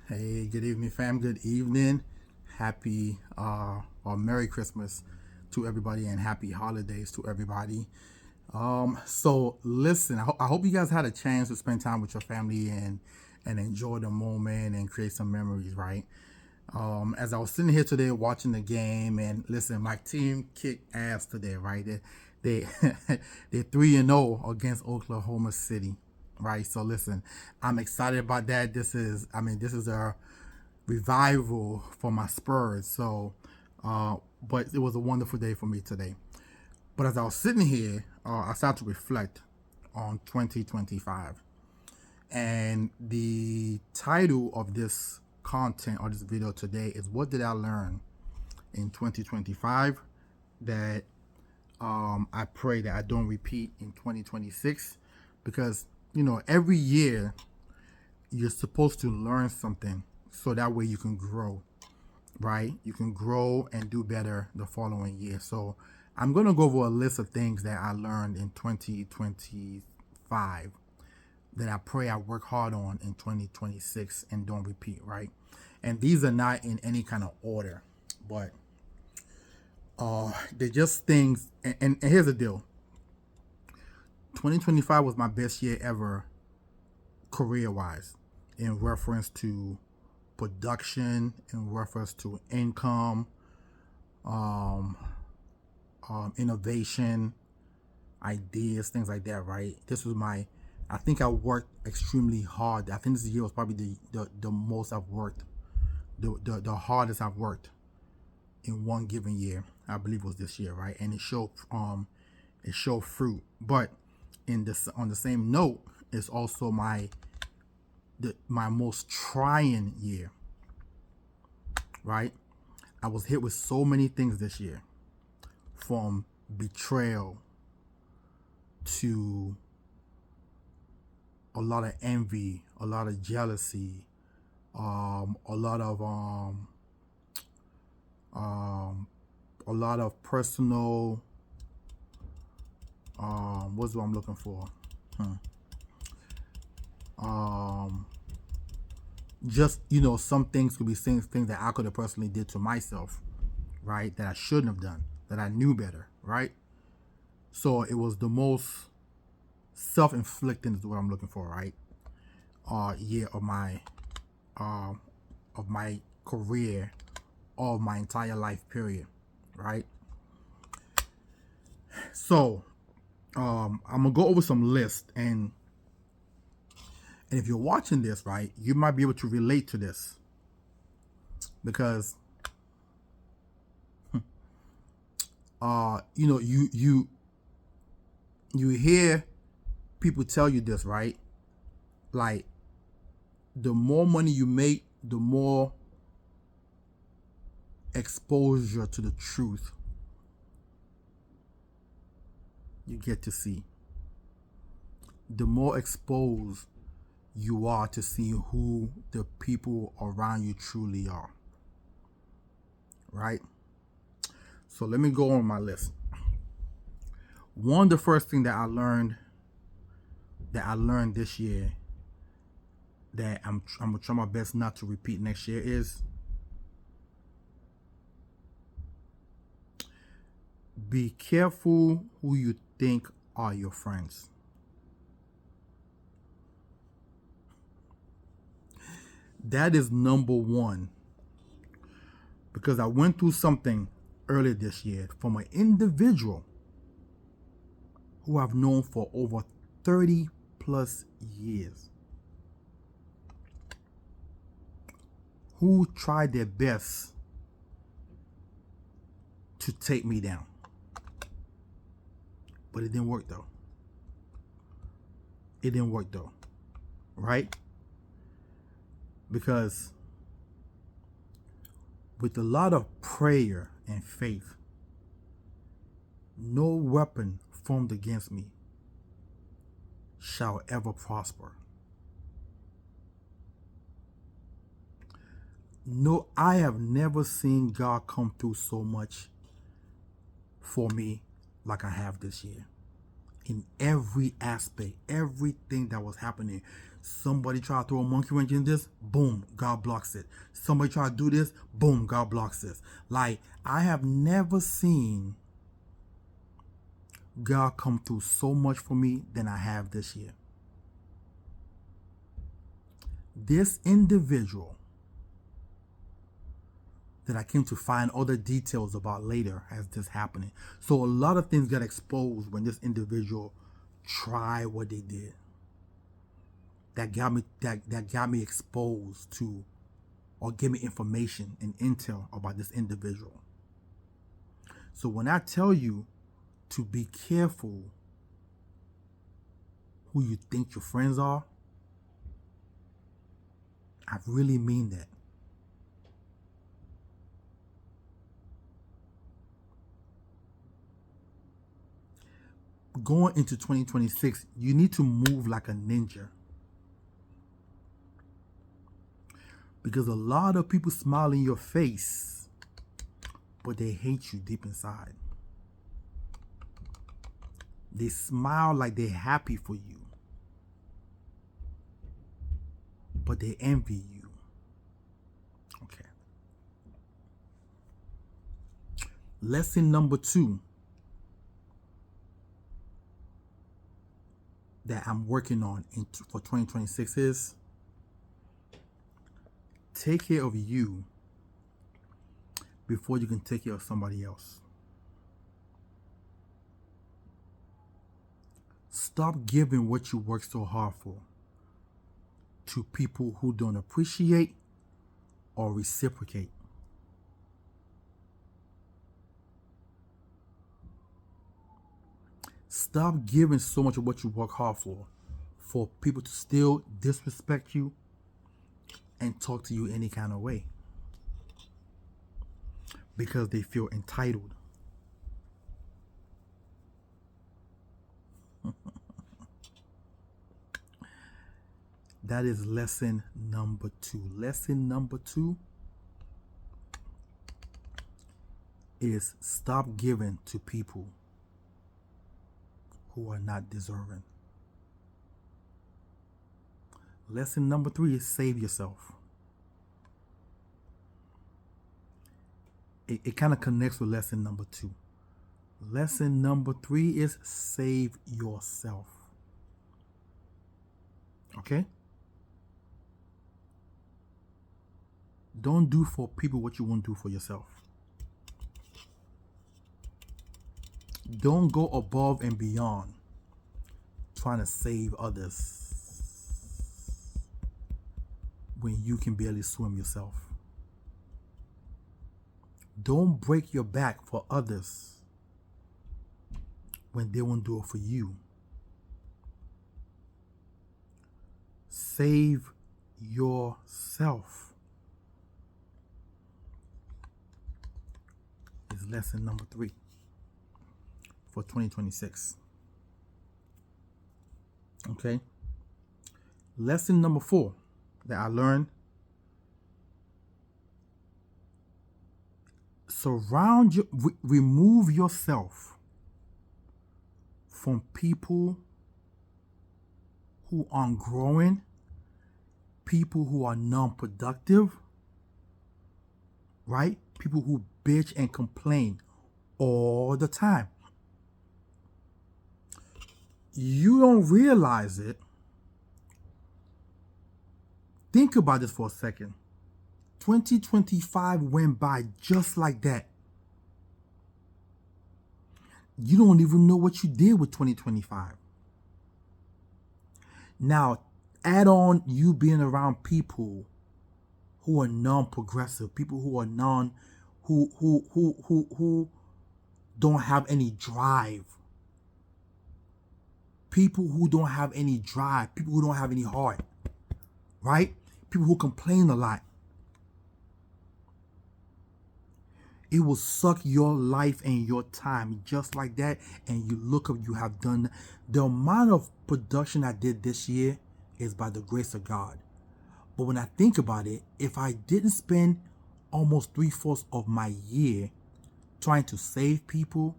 Hey, good evening, fam. Good evening. Happy or Merry Christmas to everybody and happy holidays to everybody. So listen, I hope you guys had a chance to spend time with your family and enjoy the moment and create some memories, right? As I was sitting here today watching the game, and listen, my team kicked ass today, right? They they're 3-0 against Oklahoma City, right? So listen, I'm excited about that. This is a revival for my Spurs. But it was a wonderful day for me today. But as I was sitting here, I started to reflect on 2025. And the title of this content or this video today is What Did I Learn in 2025 that I pray that I don't repeat in 2026? Because, every year you're supposed to learn something so that way you can grow, right? You can grow and do better the following year. So I'm going to go over a list of things that I learned in 2025 that I pray I work hard on in 2026 and don't repeat, right? And these are not in any kind of order, but they're just things. And here's the deal: 2025 was my best year ever, career wise, in reference to production, in reference to income, um, innovation, ideas, things like that, right? I think I worked extremely hard. I think this year was probably the most I've worked, the hardest I've worked in one given year. I believe was this year, right? And it showed fruit. But on the same note, it's also my most trying year, right? I was hit with so many things this year, from betrayal to a lot of envy, a lot of jealousy, a lot of personal, what's what I'm looking for? Just, some things could be things that I could have personally did to myself, right? That I shouldn't have done, that I knew better, right? So it was the most self-inflicting is what I'm looking for, right? Year of my career, of my entire life period, right? So I'm gonna go over some lists, and if you're watching this, right, you might be able to relate to this because you hear people tell you this, right? Like, the more money you make, the more exposure to the truth you get to see. The more exposed you are to see who the people around you truly are, right? So let me go on my list. One of the first thing that I learned this year that I'm gonna try my best not to repeat next year is be careful who you think are your friends. That is number one, because I went through something earlier this year from an individual who I've known for over 30 plus years, who tried their best to take me down. But it didn't work though. Right? Because with a lot of prayer and faith, no weapon formed against me shall ever prosper. No, I have never seen God come through so much for me like I have this year. in every aspect, everything that was happening. Somebody try to throw a monkey wrench in this, boom, God blocks it. Somebody try to do this, boom, God blocks this. Like, I have never seen God come through so much for me than I have this year. This individual that I came to find other details about later as this happening. So a lot of things got exposed when this individual tried what they did. That got me exposed to, or gave me information and intel about this individual. So when I tell you to be careful who you think your friends are, I really mean that. Going into 2026, you need to move like a ninja. Because a lot of people smile in your face, but they hate you deep inside. They smile like they're happy for you, but they envy you. Okay. Lesson number 2 that I'm working on for 2026 is take care of you before you can take care of somebody else. Stop giving what you work so hard for to people who don't appreciate or reciprocate. Stop giving so much of what you work hard for people to still disrespect you and talk to you any kind of way because they feel entitled. That is lesson number 2. Lesson number 2 is stop giving to people who are not deserving. Lesson number 3 is save yourself. It kind of connects with lesson number 2. Lesson number 3 is save yourself. Okay? Don't do for people what you won't do for yourself. Don't go above and beyond trying to save others when you can barely swim yourself. Don't break your back for others when they won't do it for you. Save yourself is lesson number 3 for 2026. Okay. Lesson number 4 that I learned: remove yourself from people who aren't growing, people who are non-productive, right? People who bitch and complain all the time. You don't realize it. Think about this for a second. 2025 went by just like that. You don't even know what you did with 2025. Now, add on you being around people who are non-progressive, people who are who don't have any drive. People who don't have any drive, people who don't have any heart, right? People who complain a lot. It will suck your life and your time just like that. And you look up, you have done. The amount of production I did this year is by the grace of God. But when I think about it, if I didn't spend almost 3/4 of my year trying to save people,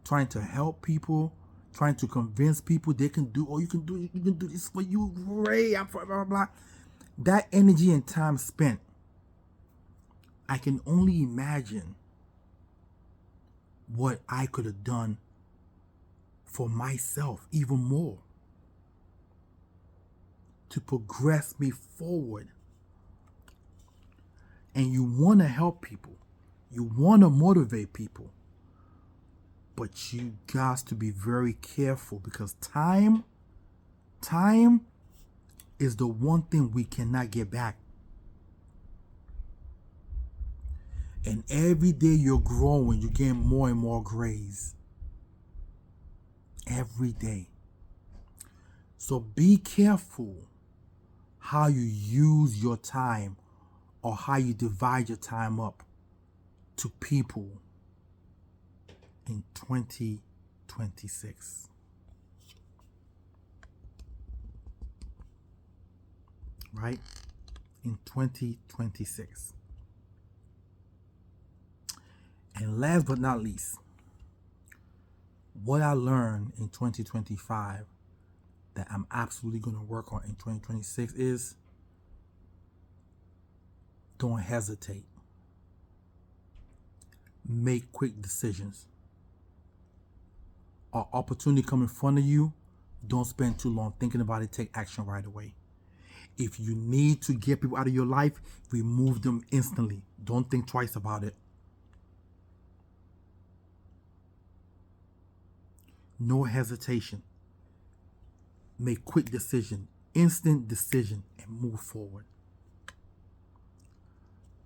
trying to help people, trying to convince people they can do, oh, you can do this for you, Ray, I'm for blah, blah, blah. That energy and time spent, I can only imagine what I could have done for myself even more to progress me forward. And you want to help people. You want to motivate people. But you got to be very careful, because time is the one thing we cannot get back. And every day you're growing, you're getting more and more grace. Every day. So be careful how you use your time or how you divide your time up to people in 2026. Right? In 2026. And last but not least, what I learned in 2025 that I'm absolutely going to work on in 2026 is don't hesitate. Make quick decisions. An opportunity come in front of you, don't spend too long thinking about it. Take action right away. If you need to get people out of your life, remove them instantly. Don't think twice about it. No hesitation. Make quick decision, instant decision, and move forward.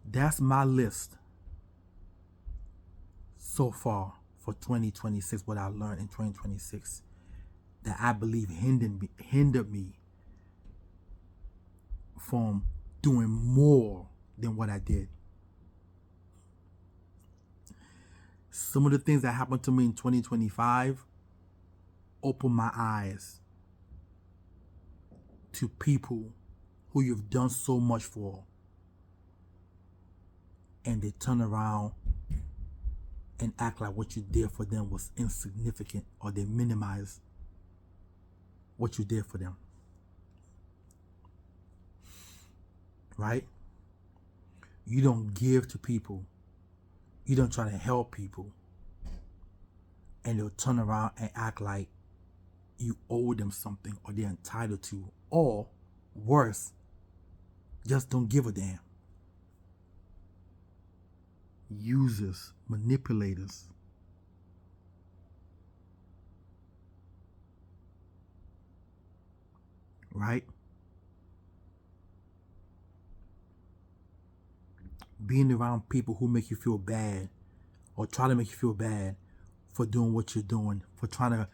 That's my list so far for 2026, what I learned in 2026 that I believe hindered me from doing more than what I did. Some of the things that happened to me in 2025 opened my eyes to people who you've done so much for, and they turn around and act like what you did for them was insignificant, or they minimize what you did for them. Right? You don't give to people. You don't try to help people. And they'll turn around and act like you owe them something, or they're entitled to, or worse, just don't give a damn. Users, manipulators. Right? Being around people who make you feel bad, or try to make you feel bad for doing what you're doing, for trying to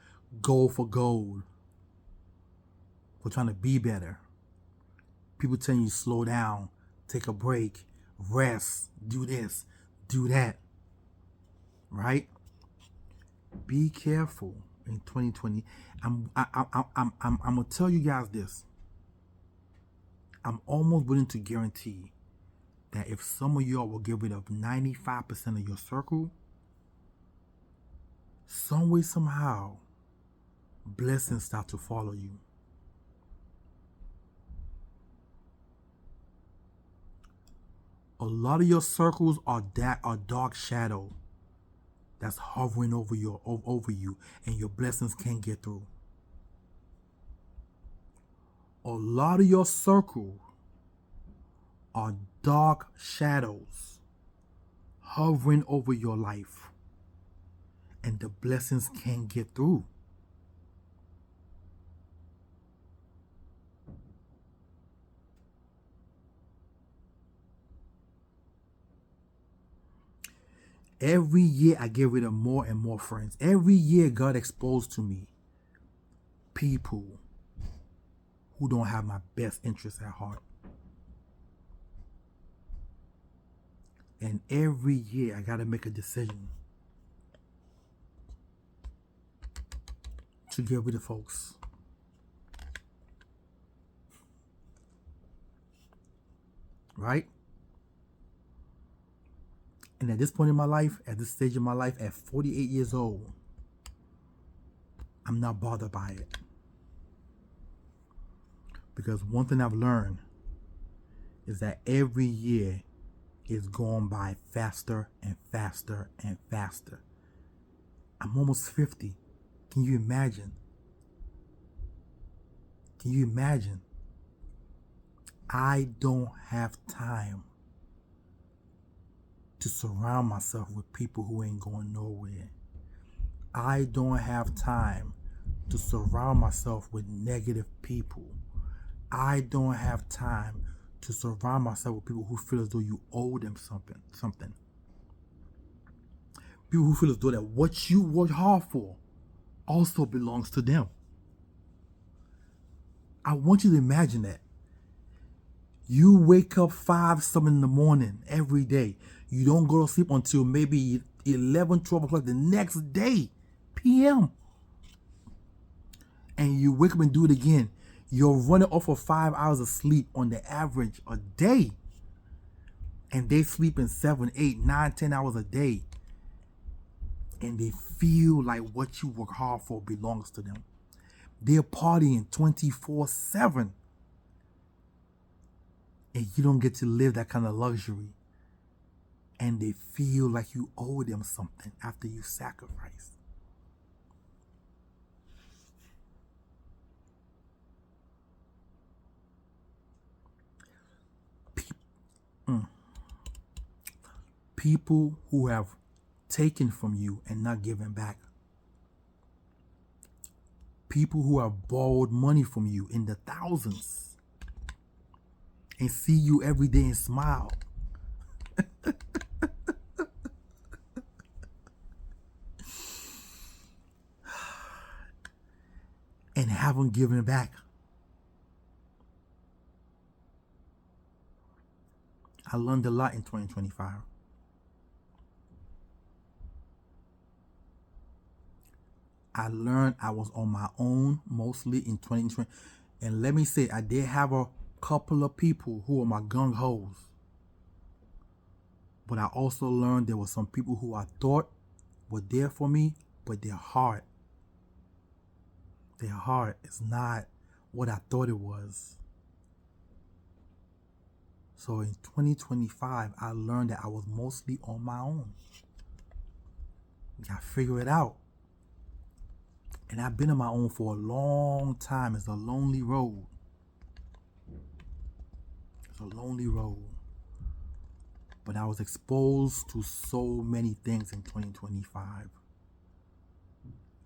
go for gold, for trying to be better. People telling you slow down, take a break, rest, do this, do that. Right? Be careful in 2020. I'm gonna tell you guys this. I'm almost willing to guarantee that if some of y'all will get rid of 95% of your circle, some way, somehow, blessings start to follow you. A lot of your circles are dark shadow that's hovering over you, and your blessings can't get through. A lot of your circle are dark shadows hovering over your life, and the blessings can't get through. Every year I get rid of more and more friends. Every year God exposed to me people who don't have my best interests at heart. And every year I got to make a decision to get rid of folks. Right? And at this point in my life, at this stage of my life, at 48 years old, I'm not bothered by it. Because one thing I've learned is that every year is going by faster and faster and faster. I'm almost 50. Can you imagine? Can you imagine? I don't have time to surround myself with people who ain't going nowhere. I don't have time to surround myself with negative people. I don't have time to surround myself with people who feel as though you owe them something. People who feel as though that what you work hard for also belongs to them. I want you to imagine that. You wake up 5, 7 in the morning every day. You don't go to sleep until maybe 11, 12 o'clock the next day, p.m. And you wake up and do it again. You're running off of 5 hours of sleep on the average a day. And they sleep in 7, 8, 9, 10 hours a day. And they feel like what you work hard for belongs to them. They're partying 24/7. And you don't get to live that kind of luxury. And they feel like you owe them something after you sacrifice. People who have taken from you and not given back. People who have borrowed money from you in the thousands and see you every day and smile. And haven't given back. I learned a lot in 2025. I learned I was on my own mostly in 2020. And let me say, I did have a couple of people who were my gung-hos. But I also learned there were some people who I thought were there for me, but their heart is not what I thought it was. So in 2025, I learned that I was mostly on my own. I figured it out. And I've been on my own for a long time. It's a lonely road. It's a lonely road. But I was exposed to so many things in 2025.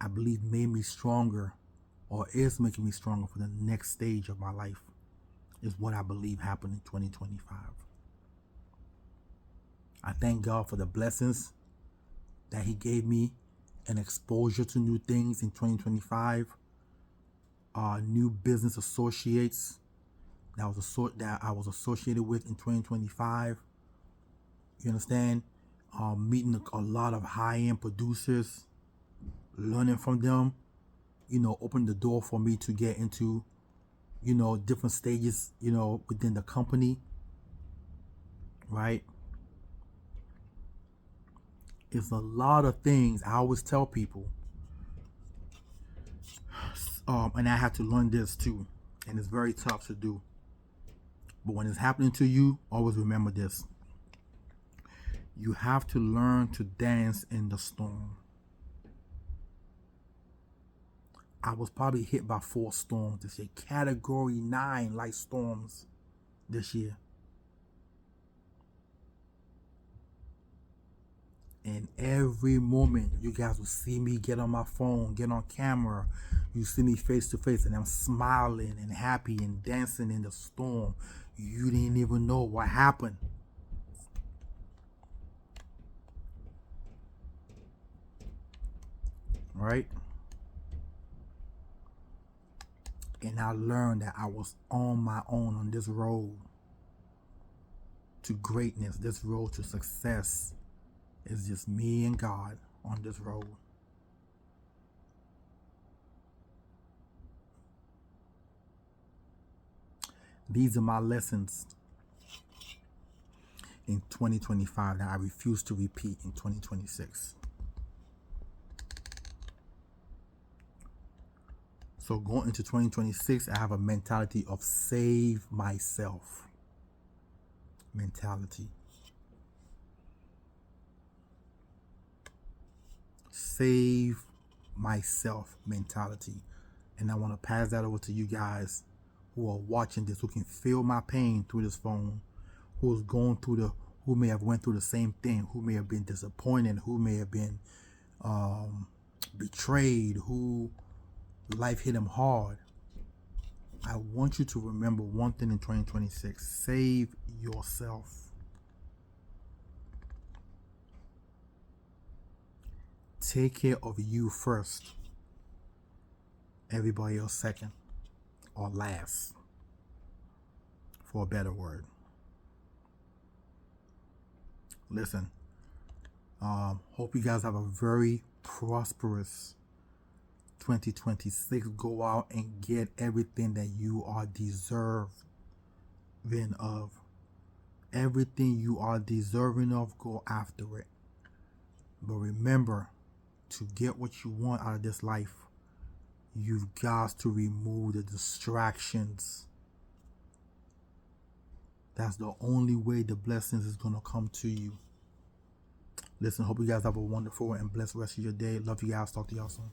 I believe made me stronger, or is making me stronger for the next stage of my life, is what I believe happened in 2025. I thank God for the blessings that He gave me and exposure to new things in 2025. New business associates that I was associated with in 2025. You understand? Meeting a lot of high-end producers, learning from them, opened the door for me to get into, different stages, within the company, right? It's a lot of things I always tell people, and I had to learn this too, and it's very tough to do. But when it's happening to you, always remember this. You have to learn to dance in the storm. I was probably hit by 4 storms this year, Category 9 light storms this year. And every moment you guys will see me get on my phone, get on camera, you see me face to face, and I'm smiling and happy and dancing in the storm. You didn't even know what happened. Right? And I learned that I was on my own on this road to greatness, this road to success. It's just me and God on this road. These are my lessons in 2025 that I refuse to repeat in 2026. So going into 2026, I have a mentality of save myself mentality. Save myself mentality. And I want to pass that over to you guys who are watching this, who can feel my pain through this phone, who may have went through the same thing, who may have been disappointed, who may have been betrayed, who life hit them hard. I want you to remember one thing in 2026: save yourself. Take care of you first. Everybody else second or last, for a better word. Listen, hope you guys have a very prosperous 2026. Go out and get everything that you are deserving of. Everything you are deserving of, go after it. But remember, to get what you want out of this life, you've got to remove the distractions. That's the only way the blessings is going to come to you. Listen, hope you guys have a wonderful and blessed rest of your day. Love you guys. Talk to y'all soon.